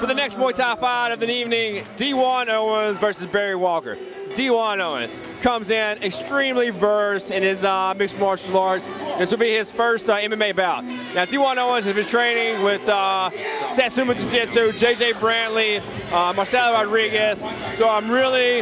For the next Muay Thai fight of the evening, D1 Owens versus Barry Walker. D1 Owens comes in extremely versed in his mixed martial arts. This will be his first MMA bout. Now, D1 Owens has been training with Satsuma Jiu-Jitsu, JJ Brantley, Marcelo Rodriguez. So I'm really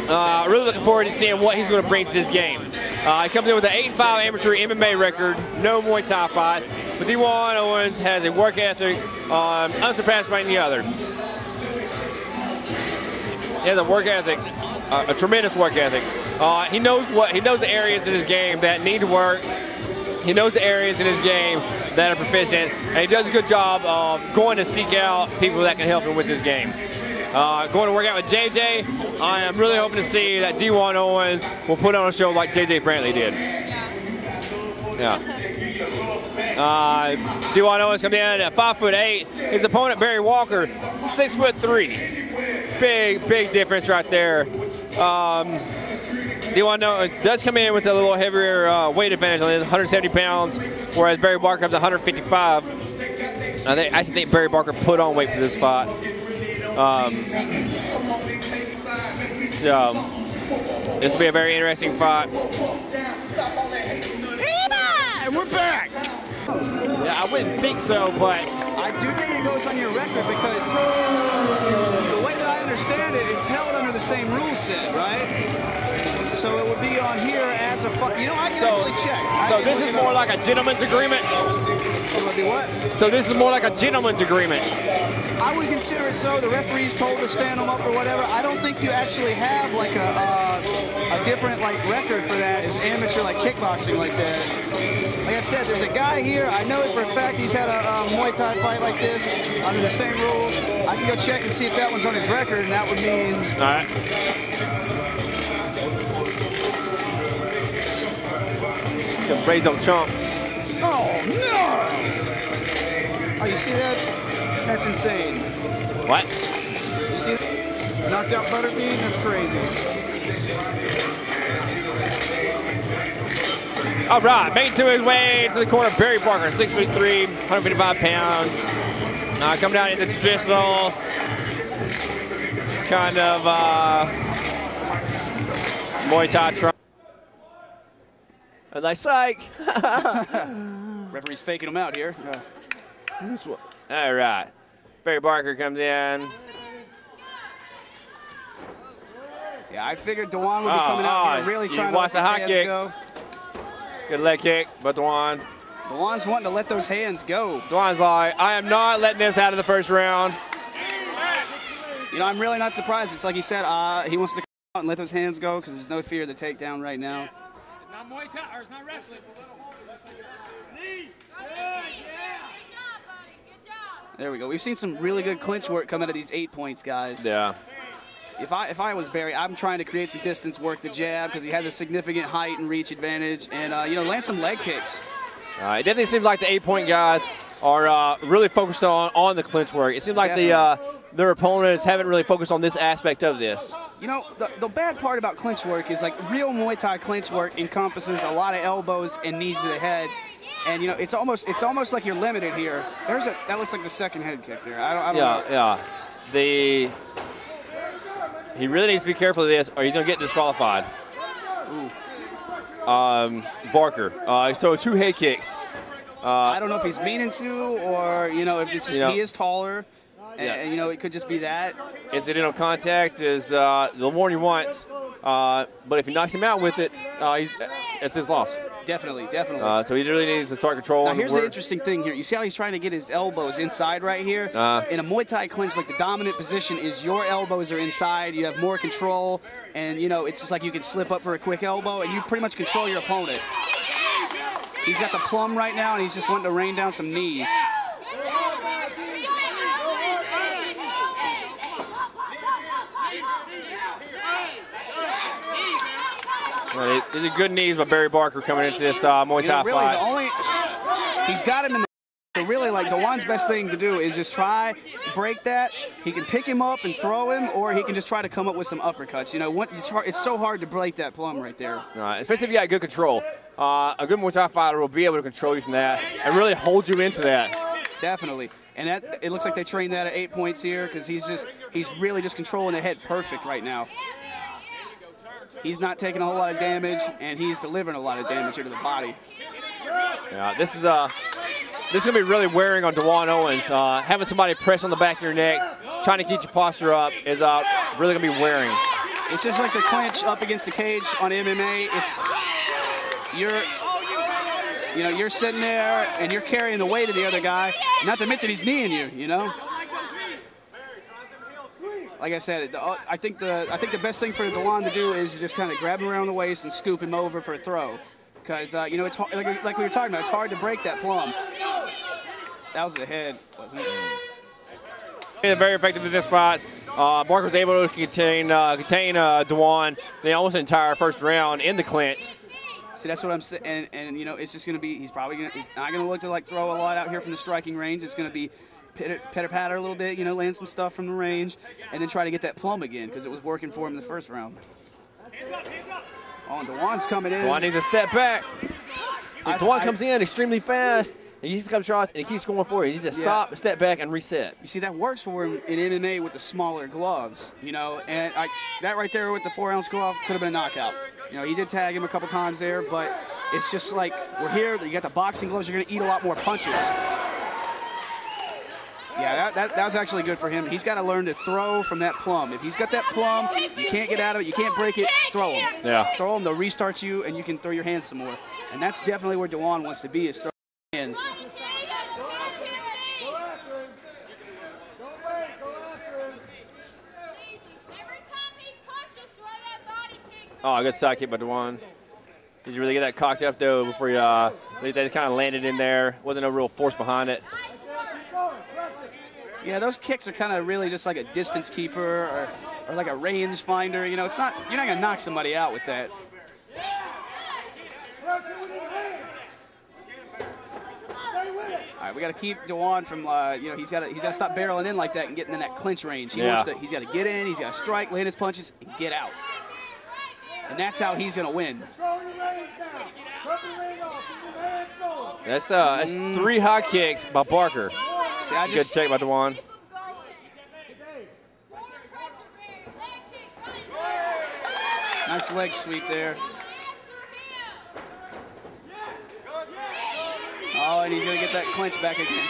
looking forward to seeing what he's going to bring to this game. He comes in with an 8-5 amateur MMA record, no Muay Thai fight. But D1 Owens has a work ethic unsurpassed by any other. He has a work ethic, a tremendous work ethic. He knows the areas in his game that need to work. He knows the areas in his game that are proficient, and he does a good job of going to seek out people that can help him with his game. Going to work out with JJ, I am really hoping to see that D1 Owens will put on a show like JJ Brantley did. Yeah. D1 Owens comes in at 5'8". His opponent, Barry Walker, 6'3". Big difference right there. D1 Owens does come in with a little heavier weight advantage on his 170 pounds, whereas Barry Walker comes 155. I actually think Barry Walker put on weight for this fight. So this will be a very interesting fight. And we're back. Yeah, I wouldn't think so, but I do think it goes on your record because the way that I understand it, it's held under the same rule set, right? So it would be on here as a you know, I can actually check. So this is more like a gentleman's agreement? It would be what? So this is more like a gentleman's agreement? I would consider it so. The referee's told to stand them up or whatever. I don't think you actually have like a different like record for that as amateur like kickboxing like that. Like I said, there's a guy here. I know it for a fact. He's had a Muay Thai fight like this under the same rules. I can go check and see if that one's on his record, and that would mean. All right. The Braves don't chomp. Oh no! Oh, you see that? That's insane. What? You see that? Knocked out Butterbean? That's crazy. All right, making to his way to the corner, Barry Walker, 6'3", 155 pounds. Coming down in the traditional kind of Muay Thai try. And like, psych. Referee's faking him out here. All right, Barry Walker comes in. Yeah, I figured Dewan would be coming out here really trying to watch the high kicks. Go. Good leg kick, but Dewan's wanting to let those hands go. Dewan's like, I am not letting this out of the first round. You know, I'm really not surprised. It's like he said, he wants to come out and let those hands go because there's no fear of the takedown right now. It's not Muay Thai, or it's not wrestling. There we go. We've seen some really good clinch work come out of these 8 points, guys. Yeah. If I was Barry, I'm trying to create some distance, work the jab because he has a significant height and reach advantage, and you know, land some leg kicks. It definitely seems like the 8-point guys are really focused on the clinch work. It seems like their opponents haven't really focused on this aspect of this. You know, the bad part about clinch work is like real Muay Thai clinch work encompasses a lot of elbows and knees to the head. And you know, it's almost like you're limited here. That looks like the second head kick there. I don't know. Yeah. He really needs to be careful of this, or he's gonna get disqualified. Ooh. Barker. He's throwing 2 head kicks. I don't know if he's meaning to, or you know, if it's just he is taller, and you know, it could just be that. Incidental contact is the one he wants, but if he knocks him out with it, it's his loss. Definitely. So he really needs to start control. Now here's the interesting thing here. You see how he's trying to get his elbows inside right here? In a Muay Thai clinch, like the dominant position is your elbows are inside. You have more control, and you know, it's just like you can slip up for a quick elbow, and you pretty much control your opponent. He's got the plum right now, and he's just wanting to rain down some knees. These are good knees by Barry Barker coming into this Muay Thai fight. He's got him in the. So really, like Dewan's best thing to do is just try break that. He can pick him up and throw him, or he can just try to come up with some uppercuts. You know, it's so hard to break that plum right there. Especially if you got good control. A good Muay Thai fighter will be able to control you from that and really hold you into that. Definitely. And that, it looks like they trained that at 8 points here because he's really just controlling the head perfect right now. He's not taking a whole lot of damage, and he's delivering a lot of damage into the body. Yeah, this is gonna be really wearing on Dewan Owens. Having somebody press on the back of your neck, trying to keep your posture up, is really gonna be wearing. It's just like the clinch up against the cage on MMA. You're sitting there and you're carrying the weight of the other guy. Not to mention he's kneeing you. You know. Like I said, I think the best thing for Dewan to do is just kind of grab him around the waist and scoop him over for a throw, because you know it's hard, like we were talking about. It's hard to break that plum. That was the head, wasn't it? Very effective in this fight. Barker was able to contain Dewan almost the entire first round in the clinch. See, that's what I'm saying, and you know, it's just going to be. He's not going to look to like throw a lot out here from the striking range. It's going to be pitter-patter a little bit, you know, land some stuff from the range, and then try to get that plum again because it was working for him in the first round. Oh, and Dewan's coming in. Dewan needs to step back. Dewan comes in extremely fast. He keeps a couple shots, and he keeps going for it. He needs to stop, step back, and reset. You see, that works for him in MMA with the smaller gloves, you know, and that right there with the 4-ounce glove could have been a knockout. You know, he did tag him a couple times there, but it's just like we're here. You got the boxing gloves. You're going to eat a lot more punches. Yeah, that was actually good for him. He's got to learn to throw from that plum. If he's got that plum, you can't get out of it, you can't break it, throw him. Yeah. Throw him, they'll restart you, and you can throw your hands some more. And that's definitely where Dewan wants to be, is throw your hands. Oh, good side kick by Dewan. Did you really get that cocked up, though, before you, that just kind of landed in there? Wasn't no real force behind it. Yeah, those kicks are kind of really just like a distance keeper or like a range finder. You know, it's not, you're not going to knock somebody out with that. All right, we got to keep Dewan from, you know, he's got to stop barreling in like that and getting in that clinch range. He's got to get in, he's got to strike, land his punches, and get out. And that's how he's going to win. That's 3 high kicks by Barker. See, good check by Dewan. Nice leg sweep there. Oh, and he's going to get that clinch back again.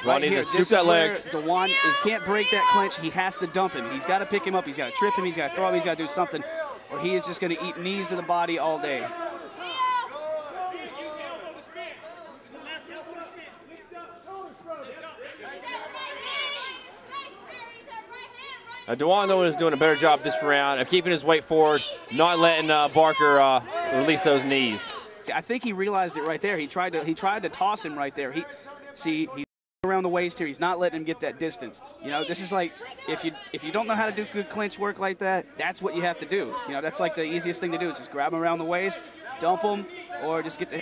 Dewan needs to scoop that leg. Dewan, he can't break that clinch. He has to dump him. He's got to pick him up. He's got to trip him. He's got to throw him. He's got to do something, or he is just going to eat knees to the body all day. Dewan Owens is doing a better job this round of keeping his weight forward, not letting Barker release those knees. See, I think he realized it right there. He tried to toss him right there. He's around the waist here. He's not letting him get that distance. You know, this is like if you don't know how to do good clinch work like that, that's what you have to do. You know, that's like the easiest thing to do is just grab him around the waist, dump him, or just get the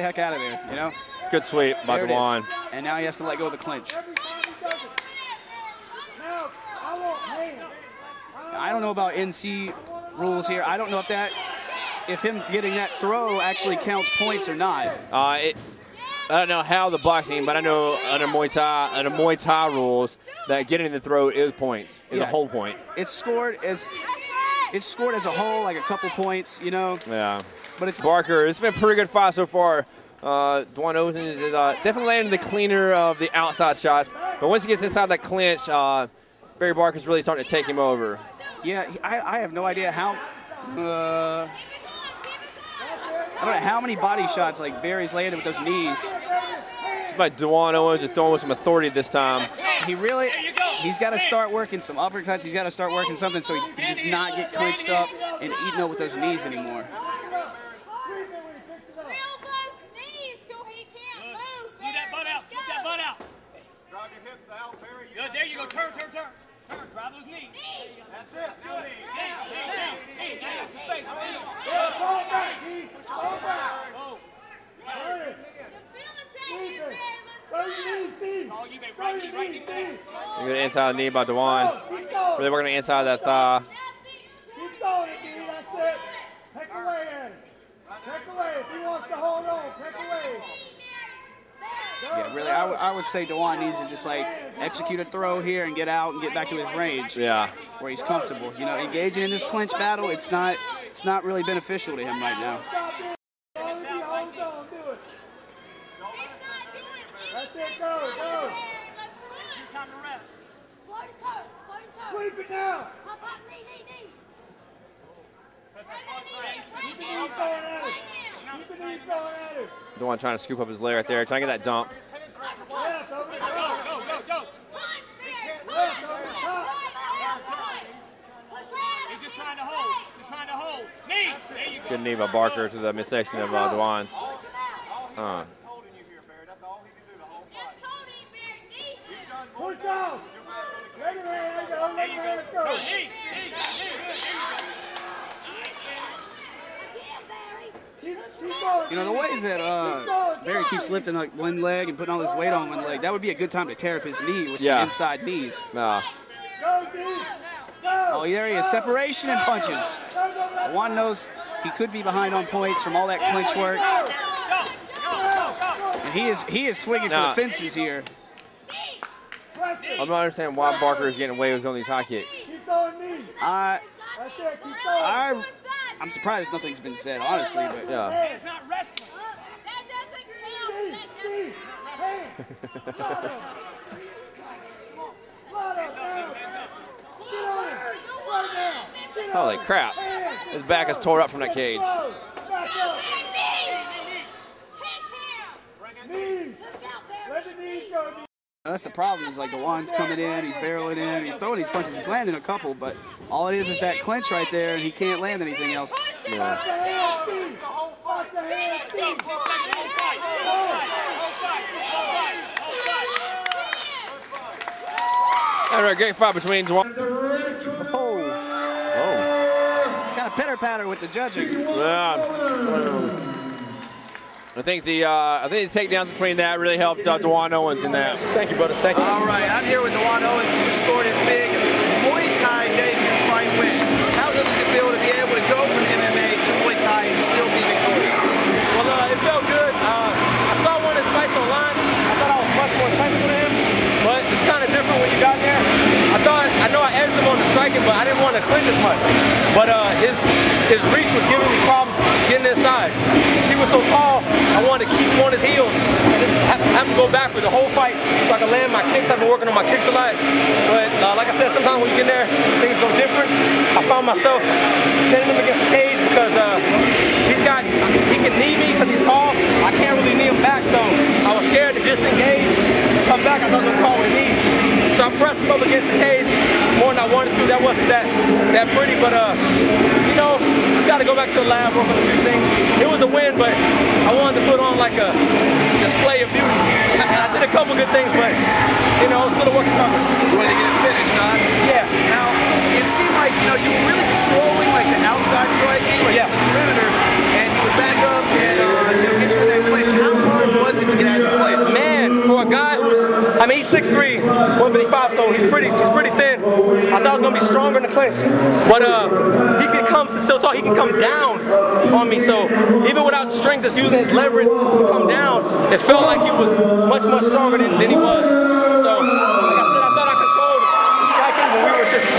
heck out of there. You know. Good sweep by Dewan. And now he has to let go of the clinch. I don't know about NC rules here. I don't know if him getting that throw actually counts points or not. I don't know how the boxing, but I know under Muay Thai rules that getting the throw is points, is a whole point. It's scored as a whole, like a couple points, you know. Yeah. But it's Barker. It's been a pretty good fight so far. Dewan Owens is definitely landing the cleaner of the outside shots, but once he gets inside that clinch, Barry Barker's really starting to take him over. Yeah, I have no idea how. I don't know how many body shots like Barry's landed with those knees. It's like Dewan Owens is throwing with some authority this time. He's got to start working some uppercuts. He's got to start working something so he does not get clinched up and eaten up with those knees anymore. Good, there you go. Turn. Drive those knees. That's it. Good. Now. Hey, now. Space. You're going to inside the knee by Dewan. Really working the inside of that thigh. Keep going, Indy. That's it. Take away at him. Take away. If he wants to hold on, take away. really. I would say Dewan needs to just like execute a throw here and get out and get back to his range. Yeah. Where he's comfortable. You know, engaging in this clinch battle, it's not really beneficial to him right now. That's it, go. Time to rest. Sweep it now. Keep the knees going at it. Keep the knees going at it. Dewan trying to scoop up his leg right there, trying to get that dump. Go. He's just trying to hold. Knee. There you go. Good knee by Barker to the midsection of Dewan's. Push out. Let him go. You know, the way that Barry keeps lifting like one leg and putting all his weight on one leg, that would be a good time to tear up his knee with some inside knees. Oh, there he is. Separation and punches. Dewan knows he could be behind on points from all that clinch work. And he is swinging for the fences here. I'm not understanding why Barker is getting away with only high kicks. I'm surprised nothing's been said, honestly. But yeah. It's not wrestling. Holy crap. His back is tore up from that cage. That's the problem. Is like Dewan's coming in, he's barreling in, he's throwing these punches, he's landing a couple, but all it is that clinch right there, and he can't land anything else. Yeah. All right, great fight between Dewan. Oh. Kind of pitter-patter with the judging. Yeah. I think the takedowns between that really helped Dewan Owens in that. Thank you, brother. Thank you. All right, I'm here with Dewan Owens, who just scored his big Muay Thai debut fight win. How good does it feel to be able to go from MMA to Muay Thai and still be victorious? Well, it felt good. I saw one of his fights online. I thought I was much more technical than him, but it's kind of different when you got there. I know I edged him on the striking, but I didn't want to clinch as much. But his reach was giving me problems getting inside. He was so tall, I wanted to keep him on his heels and just have him go backward the whole fight so I can land my kicks. I've been working on my kicks a lot. But like I said, sometimes when you get in there, things go different. I found myself hitting him against the cage because he can knee me because he's tall. I can't really knee him back, so I was scared to disengage and come back. I thought he was going to call with a knee. So I pressed him up against the cage more than I wanted to. That wasn't that pretty, but you know, just got to go back to the lab, work on a few things. It was a win, but I wanted to put on like a display of beauty. I did a couple good things, but you know, still a work in progress. You wanted to get it finished, huh? Yeah. Now, it seemed like, you know, you were really controlling like the outside striking, like the perimeter, and you would back up and you know, get you in that clinch. How hard was it to get out of the clinch? Man, for a guy he's 6'3", 155, so he's pretty thin. I thought I was gonna be stronger in the clinch, but he can come so tall. He can come down on me. So even without the strength, just using his leverage to come down, it felt like he was much stronger than he was. So like I said, I thought I controlled the striking, but we were just